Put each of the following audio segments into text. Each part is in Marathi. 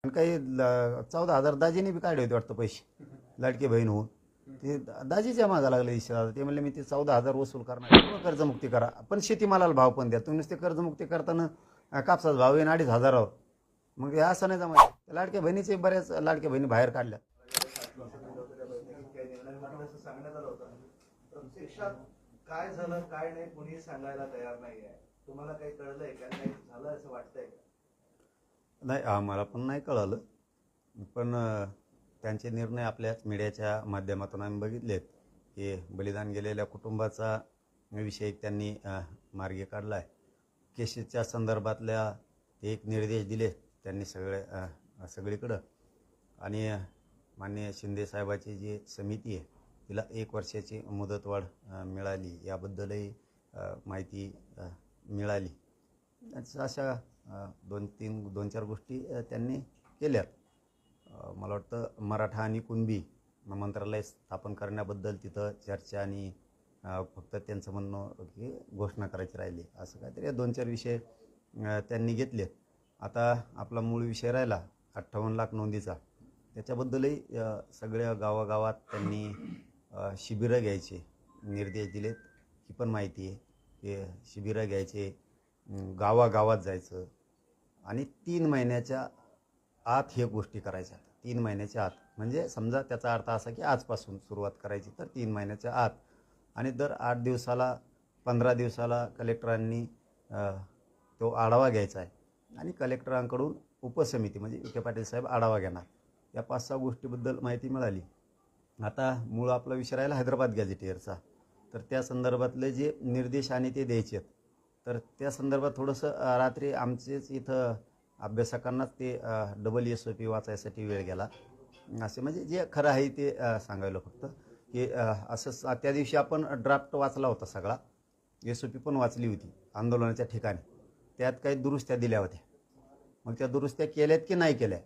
आणि काही 14,000 दाजीने बी काढले होते वाटतं पैसे लाडकी बहीण होऊन. ते दाजीच्या मागा लागले दिसतात. ते म्हणले मी ते 14,000 वसूल करणार, कर्जमुक्ती करा, पण शेतीमालाला भाव पण द्या. तुम्ही ते कर्जमुक्ती करताना कापसाचा भाव येईन 2,500वर. मग हे असं नाही जमायचं. लाडक्या बहिणीचे बऱ्याच लाडक्या बहिणी बाहेर काढल्या. प्रत्यक्षात काय झालं काय नाही कोणी सांगायला तयार नाहीये. तुम्हाला काही कळलंय का, काही झालं असं वाटतंय का? नाही, आम्हाला पण नाही कळालं, पण त्यांचे निर्णय आपल्याच मीडियाच्या माध्यमातून आम्ही बघितलेत की बलिदान गेलेल्या कुटुंबाचा विषय त्यांनी मार्गी काढला आहे. केसेसच्या संदर्भातल्या एक निर्देश दिले त्यांनी सगळीकडं. आणि माननीय शिंदे साहेबाची जी समिती आहे तिला 1 वर्षाची मुदतवाढ मिळाली, याबद्दलही माहिती मिळाली. अशा 2-4 गोष्टी त्यांनी केल्यात. मला वाटतं मराठा आणि कुणबी मंत्रालय स्थापन करण्याबद्दल तिथं चर्चा आणि फक्त त्यांचं म्हणणं की घोषणा करायची राहिली, असं काहीतरी 2-4 विषय त्यांनी घेतलेत. आता आपला मूळ विषय राहिला 58 लाख नोंदीचा. त्याच्याबद्दलही सगळ्या गावागावात त्यांनी शिबिरं घ्यायचे निर्देश दिलेत. ही पण माहिती आहे की शिबिरं घ्यायचे, गावागावात जायचं आणि 3 महिन्याच्या आत हे गोष्टी करायच्या. 3 महिन्याच्या आत म्हणजे समजा त्याचा अर्थ असा की आजपासून सुरुवात करायची तर 3 महिन्याच्या आत. आणि दर 8 दिवसाला 15 दिवसाला कलेक्टरांनी तो आढावा घ्यायचा आहे आणि कलेक्टरांकडून उपसमिती म्हणजे विखे पाटील साहेब आढावा घेणार. या 5-6 गोष्टीबद्दल माहिती मिळाली. आता मूळ आपला विषय राहिला हैदराबाद गॅझेटियरचा. तर त्या संदर्भातले जे निर्देश आणि ते द्यायचे आहेत, तर त्या संदर्भात थोडंसं रात्री आमचेच इथं अभ्यासकांनाच ते डबल SOP वाचायसाठी वेळ गेला. असे म्हणजे जे खरं आहे ते सांगायला फक्त की असं त्या दिवशी आपण ड्राफ्ट वाचला होता सगळा, SOP पण वाचली होती आंदोलनाच्या ठिकाणी. त्यात काही दुरुस्त्या दिल्या होत्या. मग त्या दुरुस्त्या केल्यात की नाही केल्या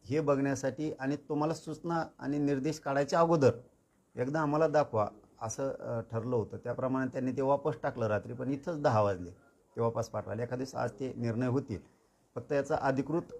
हे बघण्यासाठी आणि तुम्हाला सूचना आणि निर्देश काढायच्या अगोदर एकदा आम्हाला दाखवा असं ठरलं होतं. त्याप्रमाणे त्यांनी ते वापस टाकलं रात्री, पण इथंच 10 वाजले ते वापस पाठवायला. एखाद्या दिवस आज ते निर्णय होतील. फक्त याचा अधिकृत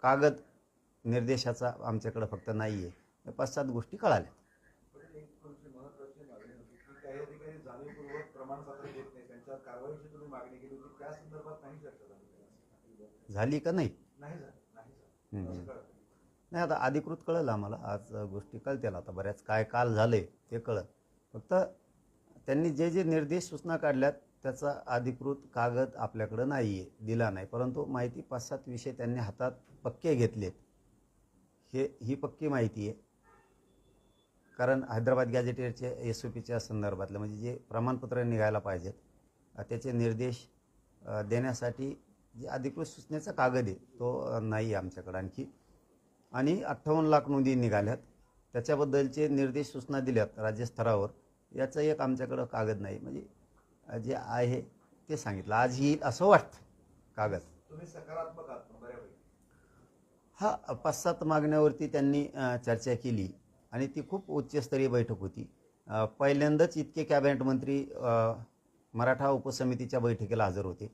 कागद निर्देशाचा आमच्याकडे फक्त नाही आहे. या 5-7 गोष्टी कळाल्या. काही अधिकारी जाणीवपूर्वक प्रमाणपत्र देत नाही, त्यांच्यावर कारवाईची तुम्ही मागणी केली होती, त्या संदर्भात नाही चर्चा झाली का नाही? नाही नाही, आता अधिकृत कळलं आम्हाला. आज गोष्टी कळतील आता बऱ्याच. काय काल झालंय ते कळलं. फक्त त्यांनी जे जे निर्देश सूचना काढल्यात त्याचा अधिकृत कागद आपल्याकडं नाही आहे, दिला नाही. परंतु माहिती 5-7 विषय त्यांनी हातात पक्के घेतलेत. ही पक्की माहिती आहे. कारण हैदराबाद गॅझेटियरचे SOPच्या संदर्भातलं म्हणजे जे प्रमाणपत्र निघायला पाहिजेत त्याचे निर्देश देण्यासाठी जे अधिकृत सूचनेचा कागद आहे तो नाही आहे आमच्याकडं आणखी. आणि 58 लाख नोंदी निघाल्यात त्याच्याबद्दलचे निर्देश सूचना दिल्यात राज्यस्तरावर. याचं एक आमच्याकडं कागद नाही. म्हणजे जे आहे ते सांगितलं आज येईल असं वाटतं कागद. तुम्ही सकारात्मक आहात बऱ्यापैकी. हा 5-7 मागण्यावरती त्यांनी चर्चा केली आणि ती खूप उच्चस्तरीय बैठक होती. पहिल्यांदाच इतके कॅबिनेट मंत्री मराठा उपसमितीच्या बैठकीला हजर होते.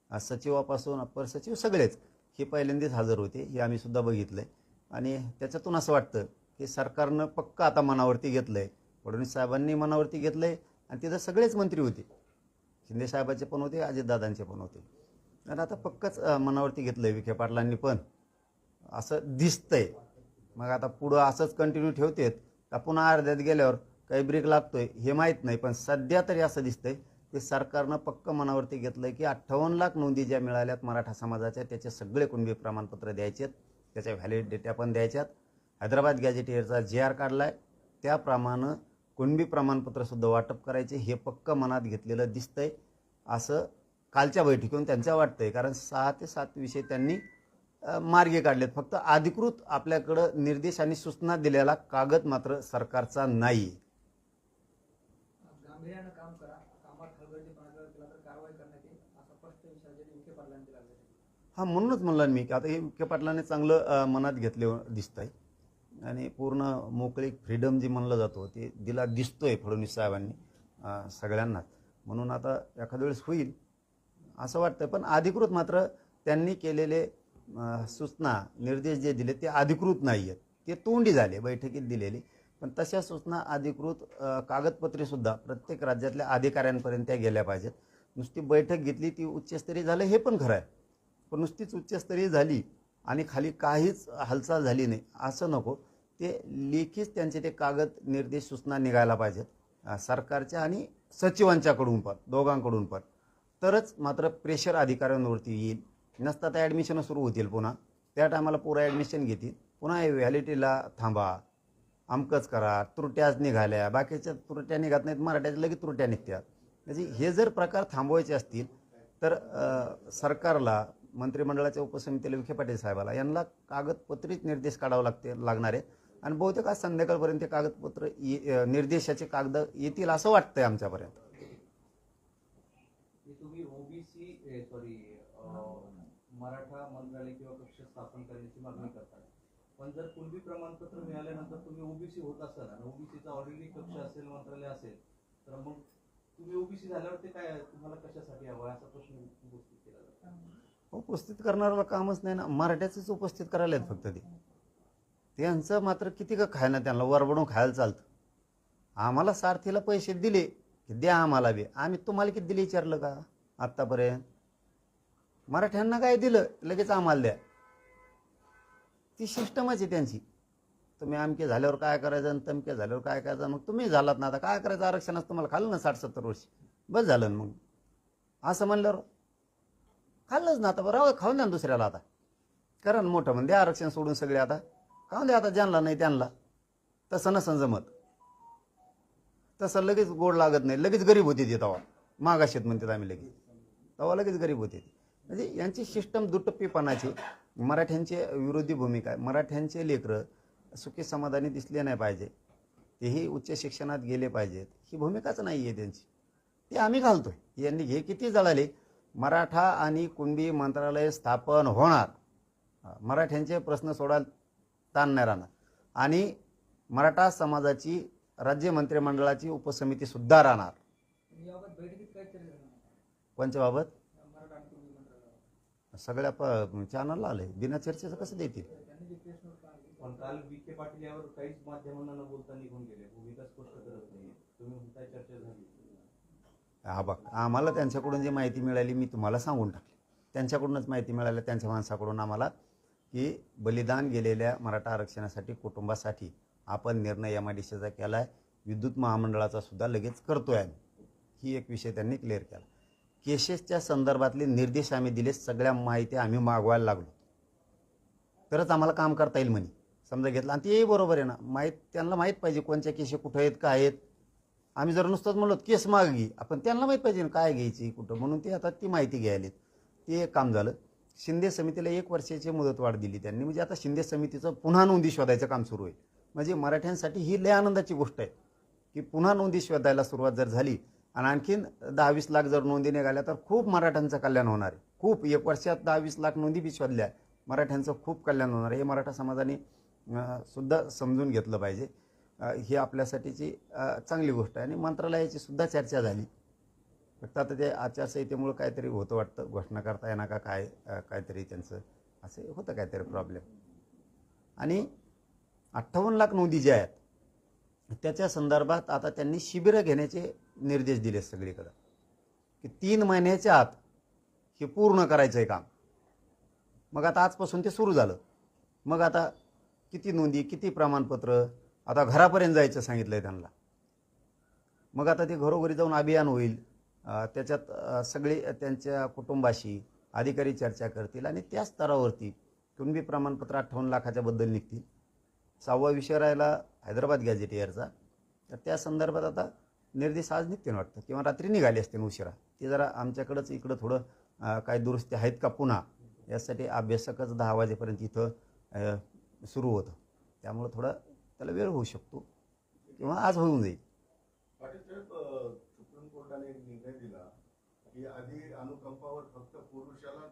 सचिवापासून अप्पर सचिव सगळेच हे पहिल्यांदाच हजर होते. हे आम्ही सुद्धा बघितलं आहे. आणि त्याच्यातून असं वाटतं की सरकारनं पक्का आता मनावरती घेतलं आहे. फडणवीस साहेबांनी मनावरती घेतलं आहे आणि तिथं सगळेच मंत्री होते. शिंदे साहेबांचे पण होते, अजितदादांचे पण होते. आणि आता पक्कच मनावरती घेतलं आहे विखे पाटलांनी पण असं दिसतंय. मग आता पुढं असंच कंटिन्यू ठेवतेत का पुन्हा अर्ध्यात गेल्यावर काही ब्रेक लागतोय हे माहीत नाही. पण सध्या तरी असं दिसतंय की सरकारनं पक्क मनावरती घेतलं आहे की 58 लाख नोंदी ज्या मिळाल्यात मराठा समाजाच्या त्याचे सगळे कुणबी प्रमाणपत्र द्यायचेत, त्याच्या व्हॅलिडिटी पण द्यायच्यात. हैदराबाद गॅझेटियरचा JR काढला आहे त्याप्रमाणे कुणबी प्रमाणपत्रसुद्धा वाटप करायचे हे पक्क मनात घेतलेलं दिसतंय असं कालच्या बैठकीतून त्यांच्या वाटतंय. कारण 6 ते 7 विषय त्यांनी मार्गी काढलेत. फक्त अधिकृत आपल्याकडं निर्देश आणि सूचना दिलेला कागद मात्र सरकारचा नाही. हा, म्हणूनच म्हणलं मी की आता हे विखे पाटलांनी चांगलं मनात घेतले दिसतंय आणि पूर्ण मोकळीक फ्रीडम जी म्हणलं जातो ते दिला दिसतोय फडणवीस साहेबांनी सगळ्यांनाच. म्हणून आता एखाद्या वेळेस होईल असं वाटतं. पण अधिकृत मात्र त्यांनी केलेले सूचना निर्देश जे दिले ते अधिकृत नाही आहेत, ते तोंडी झाले बैठकीत दिलेली. पण तशा सूचना अधिकृत कागदपत्रेसुद्धा प्रत्येक राज्यातल्या अधिकाऱ्यांपर्यंत त्या गेल्या पाहिजेत. नुसती बैठक घेतली ती उच्चस्तरीय झालं हे पण खरं आहे, पण नुसतीच उच्चस्तरीय झाली आणि खाली काहीच हालचाल झाली नाही असं नको. ते लेखीच त्यांचे ते कागद निर्देश सूचना निघायला पाहिजेत सरकारच्या आणि सचिवांच्याकडून पण, दोघांकडून पण. तरच मात्र प्रेशर अधिकाऱ्यांवरती येईल. नसता तर ॲडमिशनं सुरू होतील पुन्हा, त्या टायमाला पोरं ॲडमिशन घेतील, पुन्हा व्हॅलिटीला थांबा, अमकच करा, त्रुट्याच निघाल्या, बाकीच्या त्रुट्या निघत नाहीत, मराठ्याच्या लगेच त्रुट्या निघतात. म्हणजे हे जर प्रकार थांबवायचे असतील तर सरकारला, मंत्रिमंडळाच्या उपसमितीला, विखे पाटील साहेबाला यांना कागदपत्रित निर्देश काढावे लागणार आहेत. आणि बहुतेक आज संध्याकाळपर्यंत ते कागदपत्र निर्देशाचे कागद येतील असं वाटतंय आमच्यापर्यंत. तुम्ही ओबीसी मराठा मंत्रालय किंवा कक्ष स्थापन करण्याची मागणी करता, पण जर कुणबी प्रमाणपत्र मिळाल्यानंतर तुम्ही ओबीसी होत असाल आणि ओबीसीचा ऑलरेडी कक्ष असेल, मंत्रालय असेल, तर मग तुम्ही ओबीसी झाल्यावर ते काय तुम्हाला कशासाठी हवं असा प्रश्न उपस्थित केला जातो. उपस्थित करणाऱ्याला कामच नाही ना, मराठ्याचंच उपस्थित करायला आहेत फक्त ते. त्यांचं मात्र किती का खायना, त्यांना वरबडून खायला चालतं. आम्हाला सारथीला पैसे दिले की द्या आम्हाला बी, आम्ही तुम्हाला किती दिले विचारलं का आत्तापर्यंत? मराठ्यांना काय दिलं लगेच आम्हाला द्या, ती सिस्टमच आहे त्यांची. तुम्ही आमके झाल्यावर काय करायचं आणि तमके झाल्यावर काय करायचं, मग तुम्ही झालात ना, आता काय करायचं, आरक्षणाचं तुम्हाला खाल्लं ना 60-70 वर्ष, बस झालं ना. मग असं म्हणल्यावर खाल्लंच ना, आता बरं खाऊन द्या ना दुसऱ्याला, आता करा ना मोठं म्हणजे आरक्षण सोडून सगळे आता खाऊन द्या, आता ज्यांना नाही त्यांना. तसं नसन जमत, तसं लगेच गोड लागत नाही, लगेच गरीब होती ती तवा, मागाशीत म्हणतात आम्ही, लगेच तवा लगेच गरीब होते ती. म्हणजे यांची सिस्टम दुटप्पीपणाची, मराठ्यांची विरोधी भूमिका आहे. मराठ्यांचे लेकरं सुखी समाधानी दिसले नाही पाहिजे, तेही उच्च शिक्षणात गेले पाहिजेत, ही भूमिकाच नाही आहे त्यांची. ती आम्ही घालतोय. यांनी हे किती जळाले, मराठा आणि कुणबी मंत्रालय स्थापन होणार, मराठ्यांचे प्रश्न सोडायला ताण नाही राहणार, आणि मराठा समाजाची राज्य मंत्रिमंडळाची उपसमिती सुद्धा राहणार. कोणच्या बाबत? सगळ्या चॅनलला आले, बिना चर्चेचं कसं देतील? पण काल विखे पाटील यावर काहीच माध्यमांना न बोलता निघून गेले, भूमिका स्पष्ट करत नाही. तुम्ही म्हणताय चर्चा झाली. हा बघ, आम्हाला त्यांच्याकडून जी माहिती मिळाली मी तुम्हाला सांगून टाकली. त्यांच्याकडूनच माहिती मिळाली, त्यांच्या माणसाकडून आम्हाला, की बलिदान गेलेल्या मराठा आरक्षणासाठी, कुटुंबासाठी आपण निर्णय MIDCचा केला आहे, विद्युत महामंडळाचा सुद्धा लगेच करतोय आम्ही. ही एक विषय त्यांनी क्लिअर केला. केसेसच्या संदर्भातले निर्देश आम्ही दिले, सगळ्या माहिती आम्ही मागवायला लागलो, तरच आम्हाला काम करता येईल म्हणे. समजा घेतलं, आणि तेही बरोबर आहे ना, त्यांना माहीत पाहिजे कोणत्या केसेस कुठं आहेत, काय आहेत. आम्ही जर नुसतंच म्हणलो केस माग घे, आपण त्यांना माहीत पाहिजे ना काय घ्यायची कुठं, म्हणून ते आता ती माहिती घ्यायलीत. ते एक काम झालं. शिंदे समितीला 1 वर्षाची मुदतवाढ दिली त्यांनी, म्हणजे आता शिंदे समितीचं पुन्हा नोंदी शोधायचं काम सुरू होईल. म्हणजे मराठ्यांसाठी ही लय आनंदाची गोष्ट आहे की पुन्हा नोंदी शोधायला सुरुवात जर झाली आणि आणखीन 10-20 लाख जर नोंदी निघाल्या तर खूप मराठ्यांचं कल्याण होणार आहे. खूप, 1 वर्षात 10-20 लाख नोंदी बी शोधल्या, मराठ्यांचं खूप कल्याण होणार आहे. हे मराठा समाजाने सुद्धा समजून घेतलं पाहिजे. ही आपल्यासाठीची चांगली गोष्ट आहे. आणि मंत्रालयाची सुद्धा चर्चा झाली. फक्त आता ते आचारसंहितेमुळे काहीतरी होतं वाटतं, घोषणा करता येणार का काय, काहीतरी त्यांचं असं होतं काहीतरी प्रॉब्लेम. आणि 58 लाख नोंदी ज्या आहेत त्याच्या संदर्भात आता त्यांनी शिबिरं घेण्याचे निर्देश दिले सगळीकडं, की 3 महिन्याच्या आत हे पूर्ण करायचं आहे काम. मग आता आजपासून ते सुरू झालं. मग आता किती नोंदी, किती प्रमाणपत्र, आता घरापर्यंत जायचं सांगितलं आहे त्यांना. मग आता ते घरोघरी जाऊन अभियान होईल, त्याच्यात सगळे त्यांच्या कुटुंबाशी अधिकारी चर्चा करतील आणि त्या स्तरावरती कुणबी प्रमाणपत्र 58 लाखाच्या बद्दल निघतील. 6वा विषय राहिला हैदराबाद गॅझेटियरचा, तर त्या संदर्भात आता निर्देश आज निघतील वाटतं, किंवा रात्री निघाले असतील उशिरा. ते जरा आमच्याकडंच इकडं थोडं काय दुरुस्ती आहेत का पुन्हा, यासाठी अभ्यासकच 10 वाजेपर्यंत इथं सुरू होतं, त्यामुळं थोडं त्याला वेळ होऊ शकतो किंवा आज होऊन जाईल. पाटील साहेब, सुप्रीम कोर्टाने एक निर्णय दिला की आधी अनुकंपावर फक्त पुरुषाला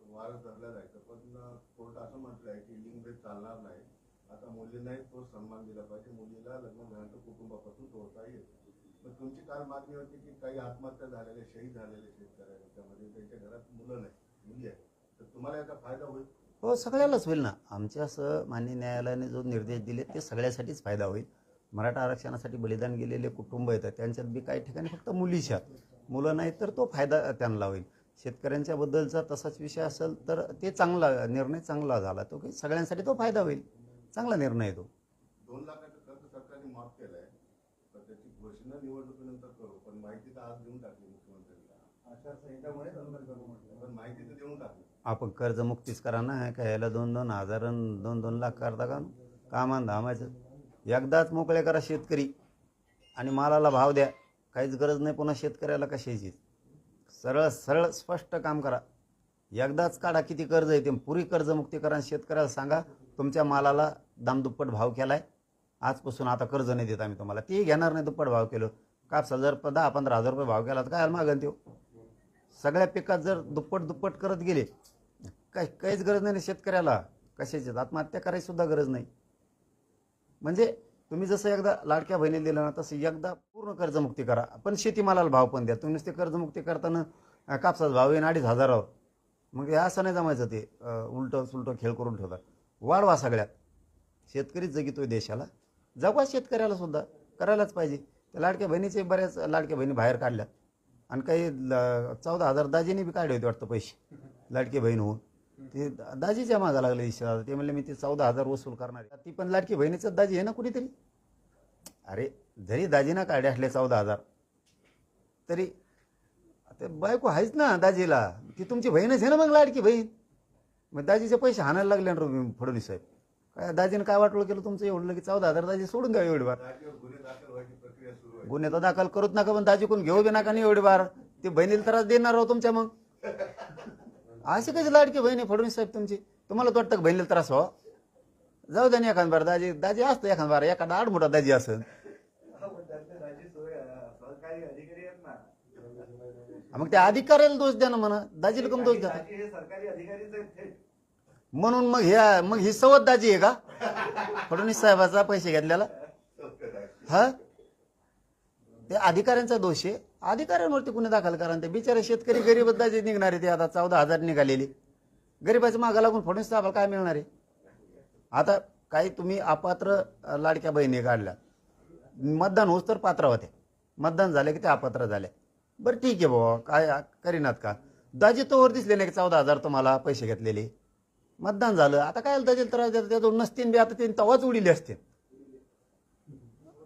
वारस धरला जायचं, पण कोर्ट असं म्हटलं आहे की लिंगभेद चालणार नाही. आता मुलींनाही तो सन्मान दिला पाहिजे, मुलीला लग्न झाल्यानंतर कुटुंबापासून तोडता येईल. पण तुमची काल मागणी होती की काही आत्महत्या झालेले, शहीद झालेले शेतकऱ्यांच्यामध्ये त्यांच्या घरात मुलं नाही, मुली आहेत, तर तुम्हाला याचा फायदा होईल. हो, सगळ्यालाच होईल ना. आमच्या असं मान्य न्यायालयाने जो निर्देश दिले ते सगळ्यासाठीच फायदा होईल. मराठा आरक्षणासाठी बलिदान गेलेले कुटुंब येतात त्यांच्यात बी काही ठिकाणी फक्त मुलीच आहेत, मुलं नाही, तर तो फायदा त्यांना होईल. शेतकऱ्यांच्या बद्दलचा तसाच विषय असेल तर ते चांगला निर्णय चांगला झाला, तो की सगळ्यांसाठी तो फायदा होईल. चांगला निर्णय आहे तो. 2 लाखाचं कर्ज सरकारने माफ केलंय, तर त्याची घोषणा निवडणुकीनंतर करू. पण माहिती तर आज देऊन टाकली मुख्यमंत्र्यांना. आचारसंहितामुळे नंतर करू म्हटलं. पण माहिती तर देऊन टाकली. आपण कर्जमुक्तीच करा ना, काय याला 2-2 हजार आणि 2-2 लाख करता का? कामान धामायचं. एकदाच मोकळे करा शेतकरी आणि मालाला भाव द्या. काहीच गरज नाही पुन्हा शेतकऱ्याला कशाची. सरळ सरळ स्पष्ट काम करा. एकदाच काढा किती कर्ज आहे ते, पुरी कर्जमुक्ती करा. शेतकऱ्याला सांगा तुमच्या मालाला दामदुप्पट भाव केलाय, आजपासून आता कर्ज नाही देत आम्ही तुम्हाला. ते घेणार नाही दुप्पट भाव केलं. कापसा जर 10-15 हजार रुपये भाव केला तर काय मागन त्यो. सगळ्या पिकात जर दुप्पट करत गेले, काहीच गरज नाही शेतकऱ्याला कशाची. आत्महत्या करायची सुद्धा गरज नाही. म्हणजे तुम्ही जसं एकदा लाडक्या बहिणी दिलं ना, तसं एकदा पूर्ण कर्जमुक्ती करा. पण शेतीमालाला भाव पण द्या. तुम्ही नुसते कर्जमुक्ती करताना कापसाचा भाव येईन 2,500. मग हे असं नाही जमायचं. ते उलटं सुलटं खेळ करून ठेवतात. वाढवा सगळ्यात. शेतकरीच जगितोय देशाला, जगवा शेतकऱ्याला सुद्धा, करायलाच पाहिजे. त्या लाडक्या बहिणीचे बऱ्याच लाडक्या बहिणी बाहेर काढल्यात आणि काही 14,000 दाजीने बी काढले होते वाटतं पैसे लाडकी बहीण होऊन. ते दाजीच्या मागा लागले दिसतात. ते म्हणले मी ते 14,000 वसूल करणार आहे. ती पण लाडकी बहिणीचं दाजी आहे ना कुठेतरी. अरे जरी दाजीना काढले असले 14,000 तरी ते बायको आहेच ना दाजीला, ती तुमची बहीणच आहे ना मग लाडकी बहीण. मग दाजीचे पैसे हाणायला लागले ना फडणवीस साहेब. काय दाजीने काय वाटलं केलं तुमचं एवढं की 14,000 दाजी सोडून द्या एवढी बार. राज्यावर गुन्हे दाखल व्हायची प्रक्रिया सुरू आहे. गुन्हे तर दाखल करूच नका, पण दाजी कोण घेऊ बी नका नाही एवढी बार. ती बहिणीला त्रास देणार आहो तुमच्या. मग अशी कशी लाडकी बहीण आहे फडणवीस साहेब तुमची. तुम्हाला तर वाटतं का बहिणीला त्रास व्हावा? जाऊ द्या ना एखाद बार. दाजी असतं एखाद बार, एखादा आडमोठा दाजी असं. पण त्यातले दाजी सहकारी अधिकारी आहेत ना. मग त्या अधिकाऱ्याला दोष द्या ना म्हणा, दाजीला कम दोष द्या. दाजी हे सरकारी अधिकारीच आहेत थेट. म्हणून मग ही सवत दाजी आहे का फडणवीस साहेबाचा पैसे घेतल्याला? हा, ते अधिकाऱ्यांचा दोष आहे. अधिकाऱ्यांवरती गुन्हे दाखल करा. ते बिचारे शेतकरी गरीब दाजी निघणारे. ते आता 14,000 निघालेली गरीबाच्या मागा लागून फडणवीस साहेबाला काय मिळणार आहे? आता काही तुम्ही अपात्र लाडक्या बहिणी काढल्या, मतदान होस तर पात्र होते, मतदान झाले की ते अपात्र झाले. बरं ठीक आहे बाबा, काय करीनात का? दाजी तोवर दिसले नाही की 14,000 तुम्हाला पैसे घेतलेले. मतदान झालं, आता काय दाजी त्रास देतात त्यातून नसतील बी. आता ते तवाच उडीले असते.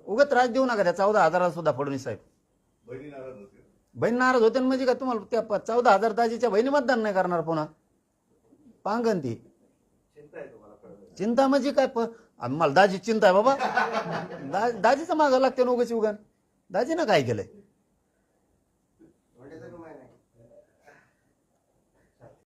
उगाच त्रास देऊ नका त्या 14,000 सुद्धा फडणवीस साहेब. बहिणी नाराज होते. बहीण नाराज होते म्हणजे का तुम्हाला त्या 14,000 दाजीच्या बहिणी मतदान नाही करणार पुन्हा? पांगन ती चिंता आहे तुम्हाला कळलं. चिंता म्हणजे काय? मला दाजी चिंता आहे बाबा. दाजीचं मागं लागते उगाच उगान. दाजीनं काय केलंय?